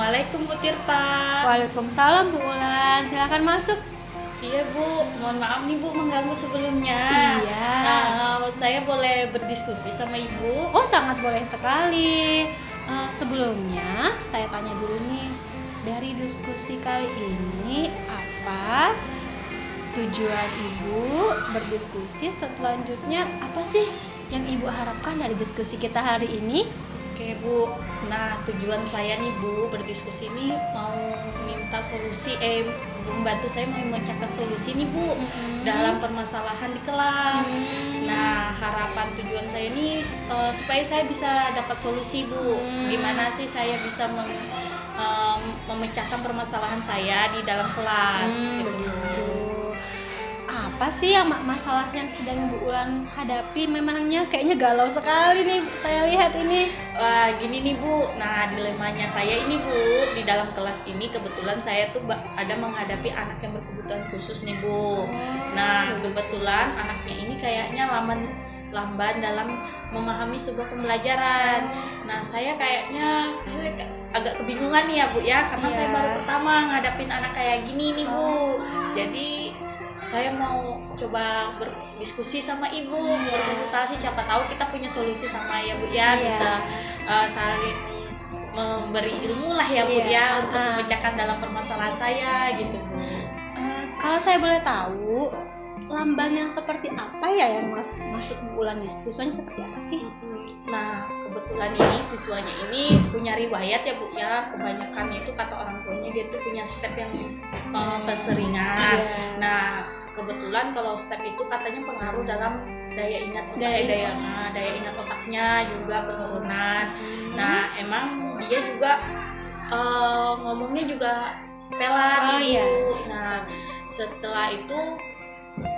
Assalamualaikum Bu Tirta. Waalaikumsalam Bu Ulan, silakan masuk. Iya Bu, mohon maaf nih Bu mengganggu sebelumnya. Iya. Saya boleh berdiskusi sama Ibu? Oh, sangat boleh sekali. Sebelumnya saya tanya dulu nih, dari diskusi kali ini apa tujuan Ibu berdiskusi? Selanjutnya apa sih yang Ibu harapkan dari diskusi kita hari ini? Oke Bu, nah tujuan saya nih Bu berdiskusi ini mau minta solusi, membantu saya mau memecahkan solusi nih Bu dalam permasalahan di kelas. Nah harapan tujuan saya ini supaya saya bisa dapat solusi Bu. Gimana sih saya bisa memecahkan permasalahan saya di dalam kelas gitu. Apa sih yang masalah yang sedang Bu Ulan hadapi? Memangnya kayaknya galau sekali nih saya lihat ini. Gini nih Bu, nah dilemanya saya ini Bu, di dalam kelas ini kebetulan saya tuh ada menghadapi anak yang berkebutuhan khusus nih Bu. Nah kebetulan anaknya ini kayaknya lamban dalam memahami sebuah pembelajaran. Nah saya kayaknya agak kebingungan nih ya Bu ya, karena saya baru pertama ngadapin anak kayak gini nih Bu. Jadi saya mau coba berdiskusi sama Ibu, berkonsultasi, siapa tahu kita punya solusi sama ya Bu ya, bisa saling memberi ilmu lah ya Bu ya untuk memecahkan dalam permasalahan saya gitu Bu. Kalau saya boleh tahu, lamban yang seperti apa ya yang masuk Bu Ulan ya? Siswanya seperti apa sih? Nah kebetulan ini siswanya ini punya riwayat ya Bu ya, kebanyakan itu kata orang tuanya dia tuh punya step yang keseringan. Nah kebetulan kalau step itu katanya pengaruh dalam daya ingat daya ingat otaknya juga penurunan. Nah emang dia juga ngomongnya juga pelan Bu. Nah setelah itu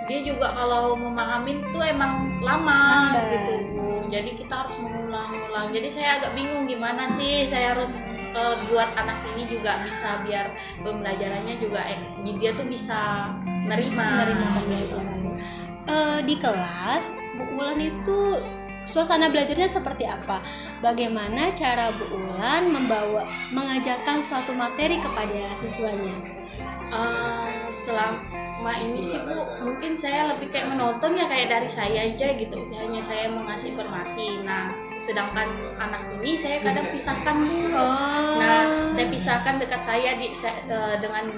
dia juga kalau memahamin tuh emang lama gitu Bu. Jadi kita harus mengulang-ulang. Jadi saya agak bingung gimana sih saya harus buat anak ini juga bisa biar pembelajarannya juga dia tuh bisa nerima pembelajaran. Di kelas Bu Ulan itu suasana belajarnya seperti apa? Bagaimana cara Bu Ulan mengajarkan suatu materi kepada siswanya? Selama ini sih Bu, mungkin saya lebih kayak menonton ya, kayak dari saya aja gitu. Hanya saya mengasih informasi. Nah, sedangkan anak ini saya kadang pisahkan Bu. Nah, saya pisahkan dekat saya dengan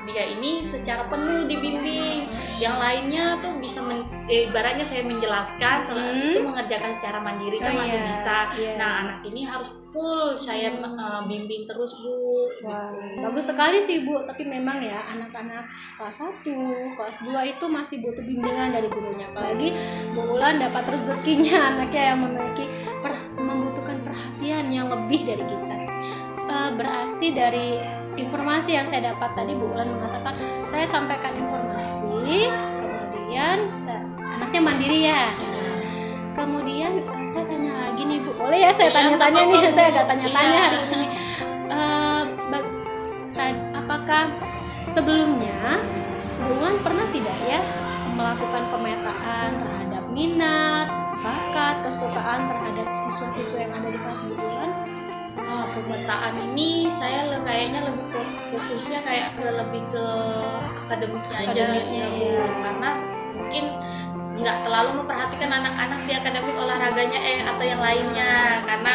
dia ini secara penuh dibimbing. Yang lainnya tuh bisa ibaratnya saya menjelaskan, itu mengerjakan secara mandiri kan masih bisa. Nah, anak ini harus full saya bimbing terus Bu. Wah, bagus sekali sih Bu, tapi memang ya anak-anak kelas 1, kelas 2 itu masih butuh bimbingan dari gurunya. Apalagi Bu Ulan dapat rezekinya anaknya yang membutuhkan perhatian yang lebih dari kita. Berarti dari informasi yang saya dapat tadi Bu Ulan mengatakan saya sampaikan informasi, kemudian anaknya mandiri ya. Kemudian saya tanya lagi nih Bu, boleh ya saya tanya-tanya nih, saya agak tanya-tanya hari ini. Apakah sebelumnya Bu Ulan pernah tidak ya melakukan pemetaan terhadap minat, bakat, kesukaan terhadap siswa-siswa yang ada di kelas Bu Ulan? Pemetaan ini saya kayaknya lebih fokusnya kayak lebih ke akademiknya aja ya. Karena mungkin nggak terlalu memperhatikan anak-anak di akademik olahraganya atau yang lainnya, karena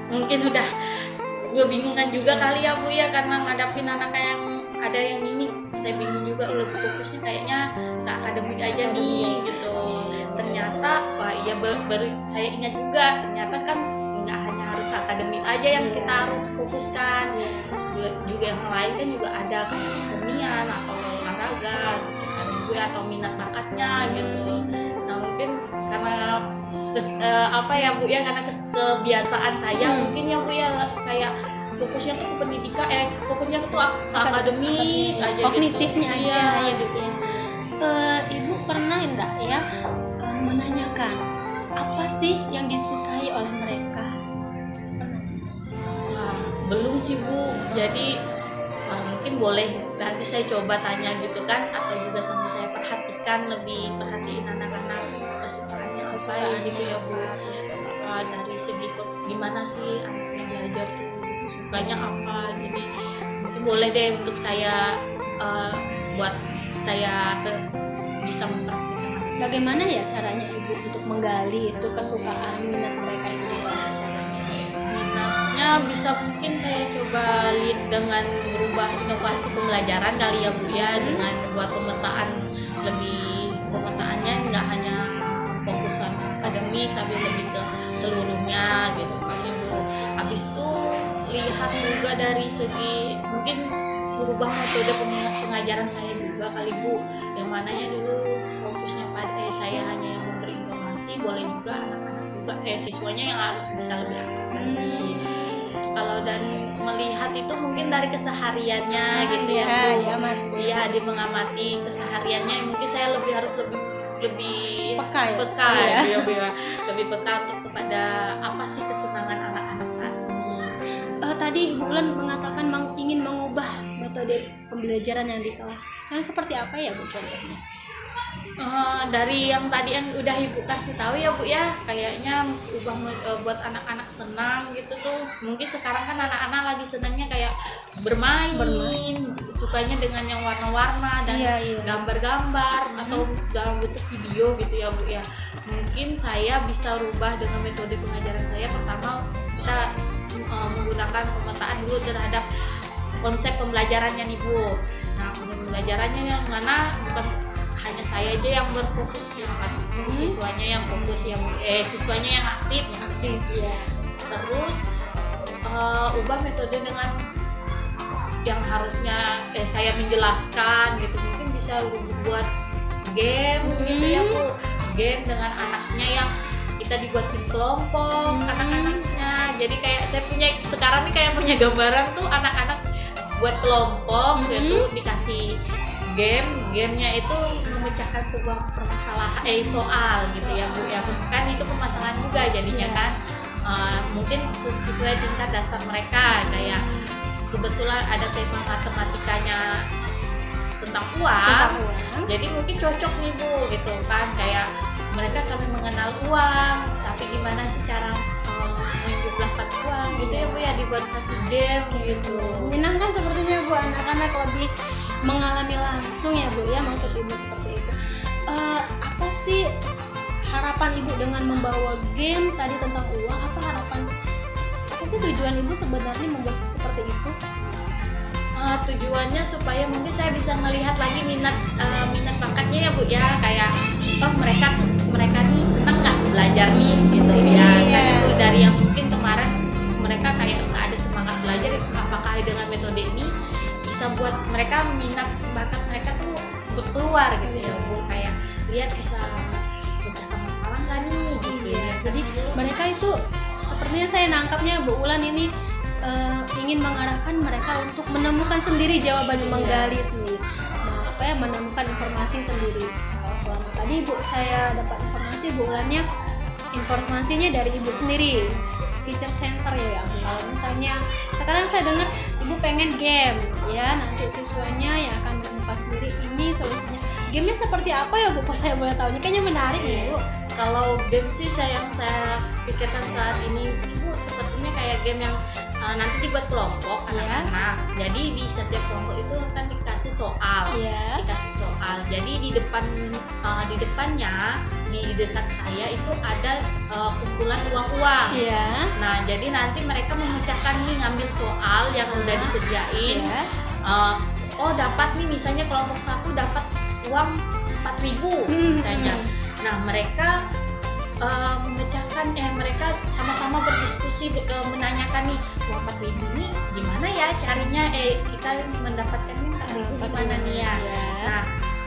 mungkin udah gue bingungan juga kali ya Bu ya, karena ngadapin anak yang ada yang ini saya bingung juga, lebih fokusnya kayaknya ke akademik aja nih gitu. Ternyata baru saya ingat juga, ternyata kan nggak hanya harus akademik aja yang kita harus fokuskan, juga yang lain kan juga ada kayak kesenian atau olahraga gitu kan Bu, atau minat bakatnya gitu. Nah mungkin karena Bu ya, karena kebiasaan saya mungkin ya Bu ya, kayak fokusnya tuh ke pendidikan, fokusnya tuh ke akademik aja, kognitifnya gitu. aja ya gitu ya. Ibu pernah enggak ya menanyakan apa sih yang disukai oleh mereka? Belum sih Bu, jadi mungkin boleh nanti saya coba tanya gitu kan, atau juga sambil saya perhatiin anak-anak kesukaannya apa gitu ya Bu. Dari segi gimana sih anaknya belajar tuh gitu, sukanya apa, jadi mungkin boleh deh untuk saya buat saya bisa memperhatikan. Bagaimana ya caranya ibu untuk menggali itu kesukaan minat mereka itu di kelas caranya? Minatnya bisa mungkin saya coba lihat dengan berubah inovasi pembelajaran kali ya Bu ya, dengan buat pemetaannya nggak hanya fokus sama akademis tapi lebih ke seluruhnya gitu kan Ibu. Habis itu lihat juga dari segi mungkin berubah metode pengajaran saya juga kali Bu, yang mananya dulu fokusnya pada saya hanya yang memberi informasi, boleh juga anak-anak juga siswanya yang harus bisa lebih aktif lagi. Kalau dari melihat itu mungkin dari kesehariannya gitu ya Bu. Iya, dia mengamati kesehariannya, mungkin saya harus lebih peka ya. Lebih peka untuk kepada apa sih kesenangan anak-anak saat ini. Tadi Ibu Ulan mengatakan ingin mengubah metode pembelajaran yang di kelas. Yang seperti apa ya Bu contohnya? Dari yang tadi yang udah Ibu kasih tahu ya Bu ya, kayaknya buat anak-anak senang gitu tuh. Mungkin sekarang kan anak-anak lagi senangnya kayak bermain. Sukanya dengan yang warna-warna dan gambar-gambar atau dalam bentuk video gitu ya Bu ya. Mungkin saya bisa rubah dengan metode pengajaran saya. Pertama kita menggunakan pemetaan dulu terhadap konsep pembelajarannya nih Bu. Nah, konsep pembelajarannya yang mana bukan hanya saya aja yang berfokus ya kan, siswanya yang fokus ya Bu. Siswanya yang aktif maksudnya. Terus ubah metode dengan yang harusnya saya menjelaskan gitu, mungkin bisa buat game gitu ya Bu. Game dengan anaknya yang kita dibuatin kelompok anak-anaknya. Jadi kayak saya sekarang nih kayak punya gambaran tuh anak-anak buat kelompok gitu, dikasih gamenya itu memecahkan sebuah permasalahan soal gitu ya Bu ya. Kan itu permasalahan juga jadinya kan. Mungkin sesuai tingkat dasar mereka, kayak kebetulan ada tema matematikanya tentang uang. Jadi mungkin cocok nih Bu gitu kan, kayak mereka sampai mengenal uang, tapi gimana sih cara menjumlahkan uang gitu ya Bu ya, dibuat kasih game gitu. Menyenangkan sepertinya Bu, anak-anak lebih mengalami langsung ya Bu ya, maksud Ibu seperti itu. Apa sih harapan Ibu dengan membawa game tadi tentang uang? Apa sih tujuan Ibu sebenarnya membuat seperti itu? Tujuannya supaya mungkin saya bisa melihat lagi minat bakatnya ya Bu ya, kayak mereka nih senang nggak belajar nih gitu ya. Kan itu dari yang mungkin kemarin mereka kayak nggak ada semangat belajar, apakah dengan metode ini bisa buat mereka minat bakat mereka tuh keluar gitu ya Bu, kayak lihat bisa pecahkan masalah nggak nih gitu ya. Jadi mereka itu sepertinya saya nangkapnya Bu Ulan ini ingin mengarahkan mereka untuk menemukan sendiri jawabannya, menggali sendiri, menemukan informasi sendiri. Kalau selama tadi Bu saya dapat informasi, Bu Ulannya informasinya dari Ibu sendiri, teacher center ya. Kalau misalnya sekarang saya dengar Ibu pengen game ya, nanti siswanya yang akan menemukan sendiri ini solusinya. Gamenya seperti apa ya Bu? Pas saya boleh tahu, ini kayaknya menarik nih Bu. Kalau game sih saya pikirkan saat ini Ibu sepertinya kayak game yang nanti dibuat kelompok anak-anak. Jadi di setiap kelompok itu kan dikasih soal. Jadi di depannya di dekat saya itu ada kumpulan uang-uang. Nah, jadi nanti mereka memecahkan nih, ngambil soal yang udah disediain. Dapat nih misalnya kelompok 1 dapat uang 4.000 misalnya. Nah, mereka memecahkan mereka sama-sama berdiskusi menanyakan nih uang 4.000 nih gimana ya carinya, kita mendapatkan 4.000 gimana nih ya. Nah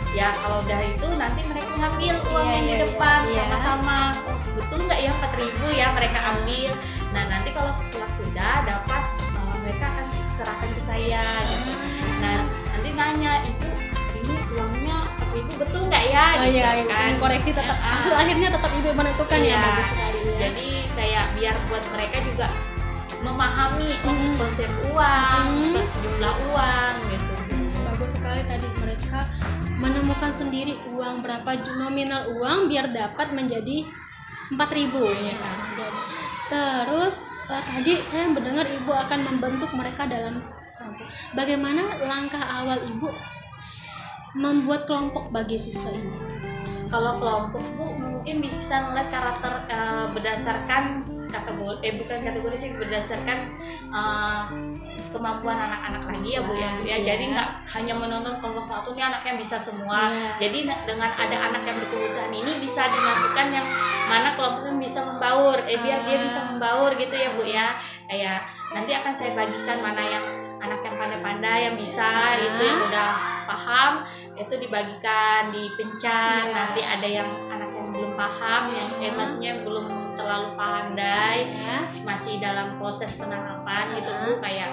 ya kalau dari itu nanti mereka ngambil uang yang di depan sama-sama, betul nggak ya 4.000 ya mereka ambil. Nah nanti kalau setelah sudah dapat mereka akan serahkan ke saya gitu. Nah nanti nanya, Ibu ini uangnya 4.000 betul nggak ya gitu kan. Koreksi tetap hasil akhirnya tetap Ibu menentukan ya. Bagus sekali ya. Jadi kayak biar buat mereka juga memahami konsep uang, jumlah uang gitu. Bagus sekali tadi mereka menemukan sendiri uang berapa nominal uang biar dapat menjadi 4.000 ya. Terus tadi saya mendengar ibu akan membentuk mereka dalam kelompok. Bagaimana langkah awal ibu membuat kelompok bagi siswa ini? Kalau kelompok Bu mungkin bisa ngeliat karakter berdasarkan bukan kategori sih, berdasarkan kemampuan anak-anak lagi ya Bu ya. Jadi nggak hanya menonton kelompok satu nih anaknya bisa semua. Jadi dengan ada anak yang berkebutuhan ini bisa dimasukkan yang mana kelompok yang bisa membaur, biar dia bisa membaur gitu ya Bu ya. Kayak nanti akan saya bagikan mana yang anak yang pandai-pandai yang bisa itu yang udah paham itu dibagikan, dipencar. Nanti ada yang anak yang belum paham yang maksudnya belum terlalu pandai, masih dalam proses penangkapan gitu Bu, kayak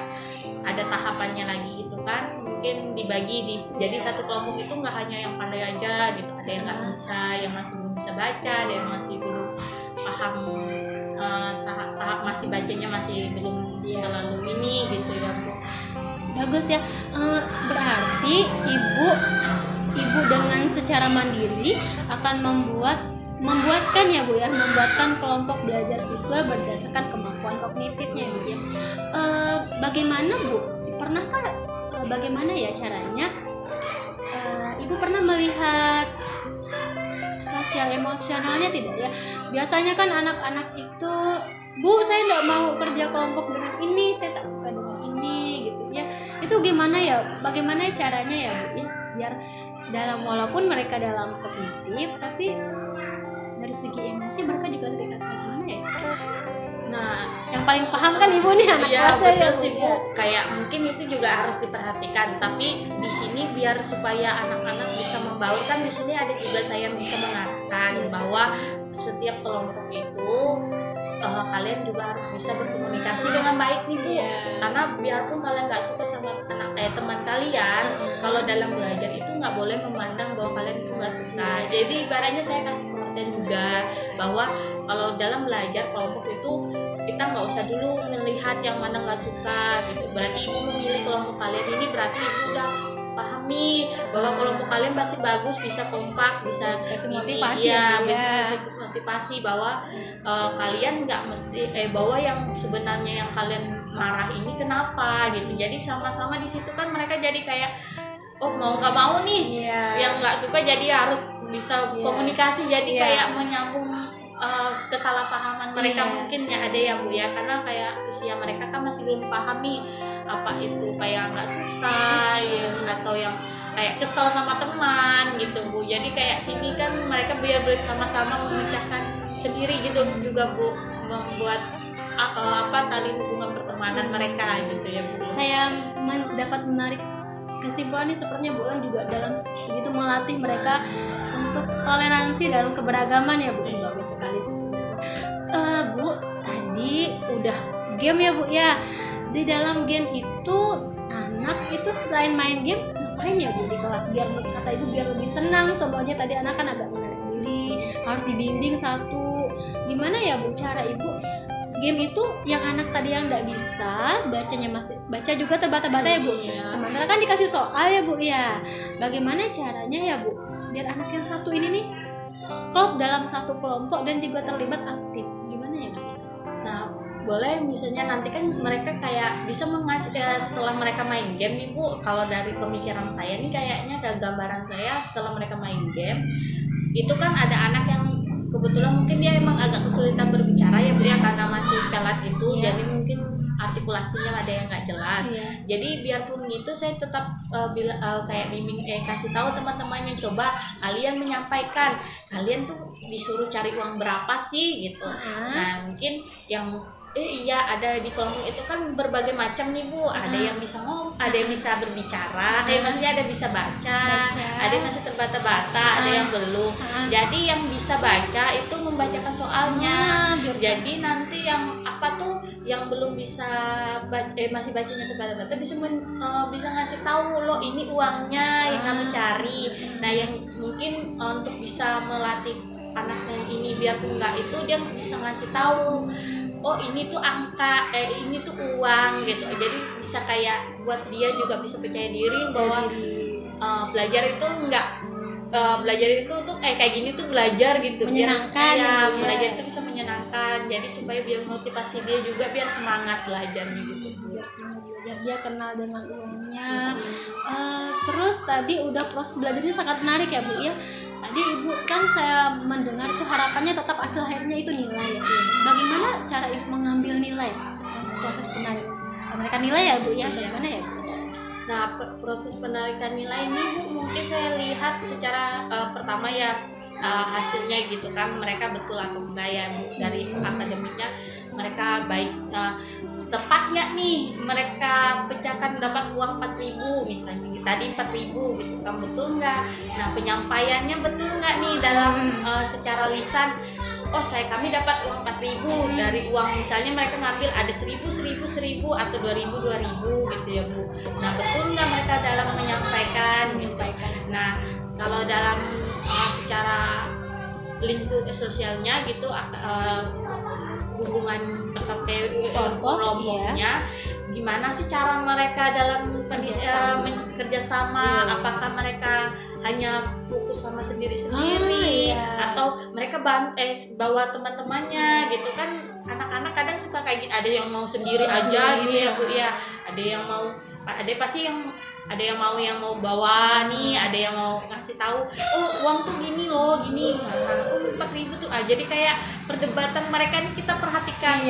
ada tahapannya lagi gitu kan. Mungkin dibagi jadi satu kelompok itu nggak hanya yang pandai aja gitu, ada yang nggak bisa, yang masih belum bisa baca, ada yang masih belum paham, tahap masih bacanya masih belum terlalu ini gitu ya Bu. Bagus ya. Berarti ibu dengan secara mandiri akan membuatkan ya Bu ya, membuatkan kelompok belajar siswa berdasarkan kemampuan kognitifnya ya Bu ya. Bagaimana Bu? Pernahkah bagaimana ya caranya? Ibu pernah melihat sosial emosionalnya tidak ya? Biasanya kan anak-anak itu, Bu saya tidak mau kerja kelompok dengan ini, saya tak suka dengan ini gitu ya. Itu gimana ya? Bagaimana caranya ya Bu ya? Biar walaupun mereka dalam kognitif tapi dari segi emosi mereka juga terikat. Bagaimana ya? Nah, yang paling paham kan ibu nih anak kelas ya sih Bu. Kayak mungkin itu juga harus diperhatikan. Tapi di sini biar supaya anak-anak bisa membaur, kan di sini ada juga saya bisa mengatakan bahwa setiap kelompok itu kalian juga harus bisa berkomunikasi dengan baik nih Bu. Karena biarpun kalian nggak suka sama teman kalian, kalau dalam belajar itu nggak boleh memandang bahwa kalian itu nggak suka. Jadi ibaratnya saya kasih pengertian juga bahwa kalau dalam belajar kelompok itu kita nggak usah dulu melihat yang mana nggak suka gitu. Berarti ibu memilih kelompok kalian ini berarti ibu udah paham nih bahwa kelompok kalian pasti bagus, bisa kompak, bisa motivasi bisa motivasi bahwa kalian nggak mesti bahwa yang sebenarnya yang kalian marah ini kenapa gitu. Jadi sama-sama di situ kan mereka jadi kayak mau nggak mau nih yang nggak suka jadi harus bisa komunikasi, jadi kayak menyambung kesalahpahaman mereka mungkin ya ada ya Bu ya, karena kayak usia mereka kan masih belum paham nih apa itu kayak nggak suka ya, atau yang kayak kesel sama teman gitu Bu. Jadi kayak sini kan mereka biar bersama-sama memecahkan sendiri gitu juga Bu, membuat tali hubungan pertemanan mereka gitu ya Bu. Saya dapat menarik kesimpulan nih, sepertinya Bulan juga dalam begitu melatih mereka untuk toleransi dalam keberagaman ya Bu. Bagus sekali sih sebenarnya. Bu, tadi udah game ya Bu ya. Di dalam game itu anak itu selain main game ngapain ya Bu di kelas, biar kata Ibu biar lebih senang semuanya. Tadi anak kan agak menarik diri, harus dibimbing satu. Gimana ya Bu cara Ibu game itu yang anak tadi yang nggak bisa bacanya, masih baca juga terbata-bata ya Bu. Sementara kan dikasih soal ya Bu ya. Bagaimana caranya ya Bu biar anak yang satu ini nih klop dalam satu kelompok dan juga terlibat aktif? Gimana ya Bu? Nah, boleh misalnya nanti kan mereka kayak bisa mengasih setelah mereka main game nih Bu. Kalau dari pemikiran saya nih kayaknya gambaran saya setelah mereka main game itu kan ada anak yang kebetulan mungkin dia emang agak kesulitan berbicara ya Bu ya, karena masih pelat itu, jadi mungkin artikulasinya ada yang nggak jelas. Jadi biarpun gitu saya tetap kayak bimbing kasih tahu teman-temannya, coba kalian menyampaikan kalian tuh disuruh cari uang berapa sih gitu. Nah mungkin yang ada di kelompok itu kan berbagai macam nih Bu. Ada yang bisa ada yang bisa berbicara, maksudnya ada yang bisa baca, ada yang masih terbata-bata, ada yang belum. Jadi yang bisa baca itu membacakan soalnya. Jadi nanti yang yang belum bisa baca, masih bacanya terbata-bata bisa ngasih tahu lo ini uangnya yang kamu cari. Nah yang mungkin untuk bisa melatih anak yang ini biar enggak itu dia bisa ngasih tahu, oh ini tuh angka, ini tuh uang gitu. Jadi bisa kayak buat dia juga bisa percaya diri bahwa belajar itu enggak belajar itu tuh kayak gini tuh belajar gitu, Menyenangkan biar, ya, Bu, ya. belajar itu bisa menyenangkan, jadi supaya biar motivasi dia juga biar semangat belajarnya gitu. biar semangat belajar, dia kenal dengan uangnya. Terus tadi udah proses belajarnya sangat menarik ya Bu ya. Tadi Ibu kan saya mendengar itu harapannya tetap hasil akhirnya itu nilai ya. Bagaimana cara Ibu mengambil nilai proses penarikan nilai ya Bu ya? Bagaimana ya Bu? Nah, proses penarikan nilai ini Bu, mungkin saya lihat secara pertama ya hasilnya gitu kan, mereka betul atau enggak ya Bu, dari akademiknya mereka baik, tepat nggak nih mereka pecahkan dapat uang 4.000 misalnya, tadi 4.000 gitu kan, betul nggak? Nah, penyampaiannya betul nggak nih dalam secara lisan, oh kami dapat uang 4.000 dari uang misalnya mereka ngambil ada 1.000 atau 2.000 gitu ya Bu. Nah, betul nggak mereka dalam menyampaikan gitu. Nah, kalau dalam secara lingkup sosialnya gitu, hubungan kelompoknya gimana sih cara mereka dalam kerjasama, apakah mereka hanya fokus sama sendiri-sendiri atau mereka bawa teman-temannya gitu kan. Anak-anak kadang suka kayak gitu, ada yang mau sendiri aja gitu ya Bu ya, ada yang mau, ada yang mau bawa nih, ada yang mau ngasih tahu, oh uang tuh gini loh, gini, oh 4.000 tuh, jadi kayak perdebatan mereka ini kita perhatikan,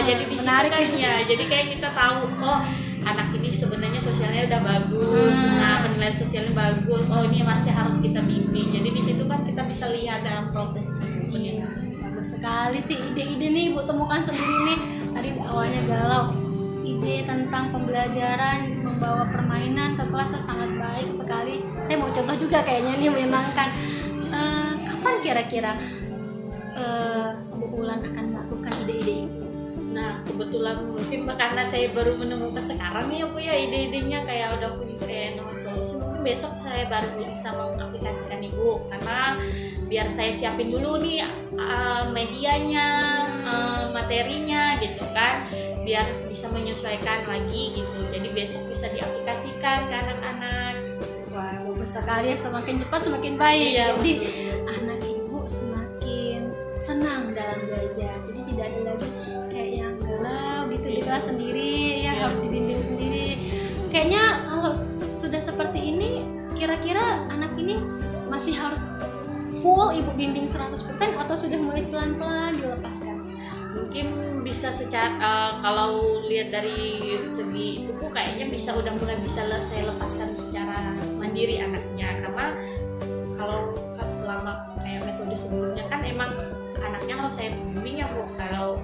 jadi di situ kan ya, jadi kayak kita tahu, oh anak ini sebenarnya sosialnya udah bagus, nah penilaian sosialnya bagus, oh ini masih harus kita bimbing, jadi di situ kan kita bisa lihat dalam proses penilaian. Bagus sekali sih ide-ide nih Bu temukan sendiri nih, tadi awalnya galau. Ide tentang pembelajaran membawa permainan ke kelas itu sangat baik sekali. Saya mau contoh juga kayaknya ini menyenangkan. Kapan kira-kira Bu Ulan akan melakukan ide-ide ini? Nah, kebetulan mungkin karena saya baru menemukan sekarang nih ya Bu ya, ide-idenya kayak udah punya solusi, mungkin besok saya baru bisa mengaplikasikan Ibu, karena biar saya siapin dulu nih medianya, materinya gitu kan, biar bisa menyesuaikan lagi gitu, jadi besok bisa diaplikasikan ke anak-anak. Wah, bagus sekali ya, semakin cepat semakin baik. Jadi anak Ibu semakin senang dalam belajar, jadi tidak ada lagi kayak yang galau gitu di kelas sendiri ya, harus dibimbing sendiri. Kayaknya kalau sudah seperti ini, kira-kira anak ini masih harus full Ibu bimbing 100% atau sudah mulai pelan-pelan dilepaskan? Mungkin bisa secara kalau lihat dari segi itu Bu, kayaknya bisa udah mulai bisa saya lepaskan secara mandiri anaknya, karena kalau selama kayak metode sebelumnya kan emang anaknya harus saya bimbing ya Bu. Kalau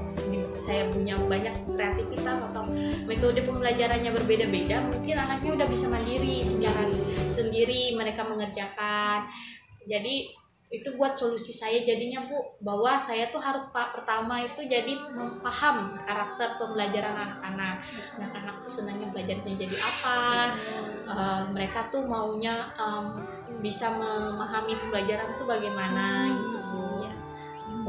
saya punya banyak kreativitas atau metode pembelajarannya berbeda-beda, mungkin anaknya udah bisa mandiri secara sendiri mereka mengerjakan. Jadi itu buat solusi saya jadinya Bu, bahwa saya tuh harus pertama itu jadi paham karakter pembelajaran anak-anak. Nah, anak tuh senangnya belajarnya jadi apa, mereka tuh maunya bisa memahami pembelajaran tuh bagaimana gitu Bu.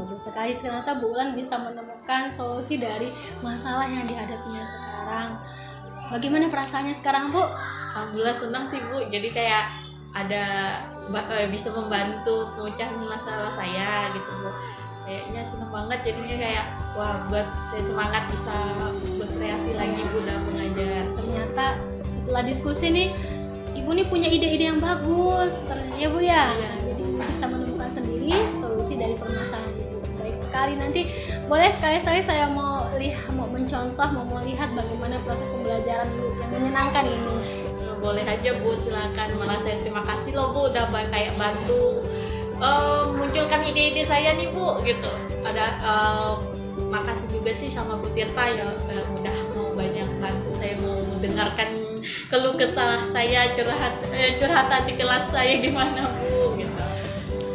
Bagus sekali, ternyata Bu Ulan bisa menemukan solusi dari masalah yang dihadapinya sekarang. Bagaimana perasaannya sekarang Bu? Alhamdulillah senang sih Bu, jadi kayak ada bisa membantu pemecahan masalah saya gitu Bu. Kayaknya senang banget jadinya, kayak wah buat saya semangat bisa berkreasi lagi Bu dalam mengajar. Ternyata setelah diskusi nih Ibu nih punya ide-ide yang bagus ternyata ya Bu ya. Jadi bisa menemukan sendiri solusi dari permasalahan Ibu. Baik sekali, nanti boleh sekali-sekali saya mau mencontoh, mau lihat bagaimana proses pembelajaran Ibu yang menyenangkan ini. Boleh aja Bu, silakan. Malah saya terima kasih loh Bu udah kayak bantu munculkan ide-ide saya nih Bu gitu. Ada makasih juga sih sama Bu Tirta ya, udah mau banyak bantu saya, mau mendengarkan keluh kesah saya, curhatan di kelas saya gimana Bu gitu.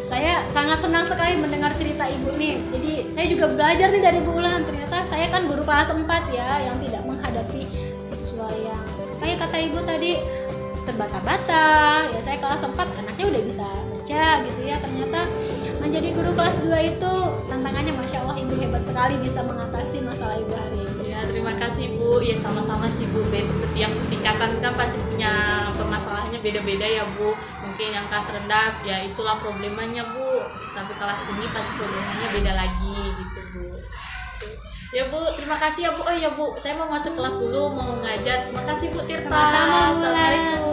Saya sangat senang sekali mendengar cerita Ibu nih. Jadi saya juga belajar nih dari Bu Ulan. Ternyata saya kan guru kelas 4 ya, yang tidak menghadapi siswa yang kayak kata Ibu tadi terbata-bata. Ya saya kelas 4 anaknya udah bisa baca gitu ya. Ternyata menjadi guru kelas 2 itu tantangannya Masya Allah, Ibu hebat sekali bisa mengatasi masalah Ibu hari ini. Ya terima kasih Bu, ya sama-sama sih Bu. Setiap tingkatan kan pasti punya permasalahannya beda-beda ya Bu. mungkin yang kelas rendah ya itulah problemanya Bu, tapi kelas tinggi pasti problemanya beda lagi gitu Bu. Ya Bu, terima kasih ya Bu. Oh ya Bu, saya mau masuk kelas dulu, mau ngajar. Terima kasih Bu Tirta. Sama-sama, Bu. Assalamualaikum.